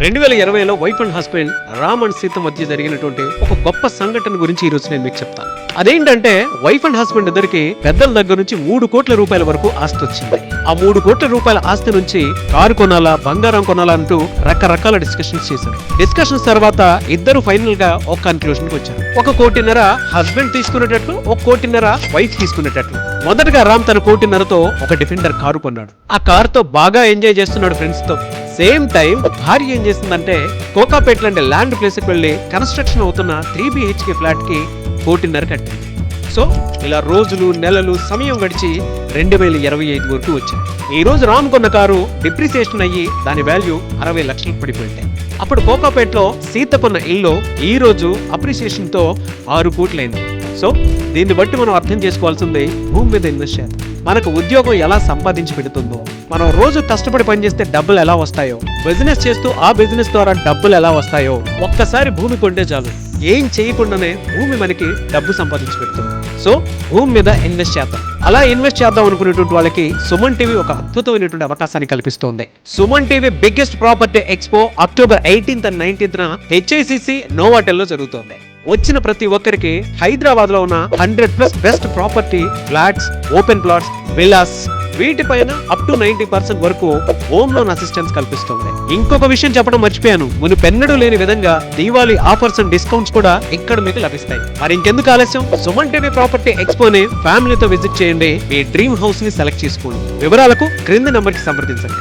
2020లో wife and husband Ram and Sita మధ్య జరిగినటువంటి ఒక గొప్ప సంఘటన గురించి ఈ రోజు నేను మీకు చెప్తాను. అదేంటంటే వైఫ్ అండ్ హస్బెండ్ ఇద్దరికి పెద్దల దగ్గర నుంచి 3 కోట్ల రూపాయల వరకు ఆస్తి వచ్చింది. ఆ 3 కోట్ల రూపాయల ఆస్తి నుంచి కారు కొనాలా, బంగారం కొనాలా అంటూ రకరకాల డిస్కషన్స్ చేశారు. డిస్కషన్స్ తర్వాత ఇద్దరు ఫైనల్ గా ఒక కన్క్లూజన్ కి వచ్చారు. 1.5 కోటి హస్బెండ్ తీసుకునేటట్లు, 1.5 కోటి వైఫ్ తీసుకునేటట్లు. మొదటగా రామ్ తన 1.5 కోటితో ఒక డిఫెండర్ కారు కొన్నాడు. ఆ కార్ తో బాగా ఎంజాయ్ చేస్తున్నాడు ఫ్రెండ్స్ తో. సేమ్ టైం భార్య ఏం చేసిందంటే కోకాపేట లాంటి ల్యాండ్ ప్లేస్ కి వెళ్లి కన్స్ట్రక్షన్ అవుతున్న 3 BHK ఫ్లాట్ కి 1.5 కోటి కట్టింది. సో ఇలా రోజులు నెలలు సమయం గడిచి 2025 వరకు వచ్చింది. ఈ రోజు రామ్ కొన్న కారు డిప్రిసియేషన్ అయ్యి దాని వాల్యూ 60 లక్షలకు పడిపోయింది. అప్పుడు కోకాపేటలో సీత కొన్న ఇల్లు ఈ రోజు అప్రిసియేషన్ తో 6 కోట్లయింది. సో దీన్ని బట్టి మనం అర్థం చేసుకోవాల్సింది భూమి మీద ఇన్వెస్ట్ చేయాలి. మనకు ఉద్యోగం ఎలా సంపాదించి పెడుతుందో, మనం రోజు కష్టపడి పనిచేస్తే డబ్బులు ఎలా వస్తాయో, బిజినెస్ చేస్తూ ఆ బిజినెస్ ద్వారా డబ్బులు ఎలా వస్తాయో ఒక్కసారి భూమి కొంటే చాలు, ఏం చేయకుండానే భూమి మనకి డబ్బు సంపాదించి పెడుతుంది. సో భూమి మీద ఇన్వెస్ట్ చేద్దాం. అలా ఇన్వెస్ట్ చేద్దాం అనుకునేటువంటి వాళ్ళకి సుమన్ టీవీ ఒక అద్భుతమైనటువంటి అవకాశాన్ని కల్పిస్తోంది. Suman TV biggest property expo October 18th and 19th HICC Novotel లో జరుగుతోంది. వచ్చిన ప్రతి ఒక్కరికి హైదరాబాద్ లో ఉన్న 100+ best property flats, open plots, villas వీటిపైన అప్ టు 90% వరకు హోమ్ లోన్ అసిస్టెన్స్ కల్పిస్తుంది. ఇంకొక విషయం చెప్పడం మర్చిపోయాను, మునుపెన్నడూ లేని విధంగా దీవాళీ ఆఫర్స్ అండ్ డిస్కౌంట్స్ కూడా ఇక్కడ మీకు లభిస్తాయి. మరి ఇంకెందుకు ఆలస్యం, సుమన్ టీవీ ప్రాపర్టీ ఎక్స్పోని ఫ్యామిలీతో విజిట్ చేయండి. మీ డ్రీమ్ హౌస్ ని సెలెక్ట్ చేసుకోండి. వివరాలకు క్రింది నంబర్ కి సంప్రదించండి.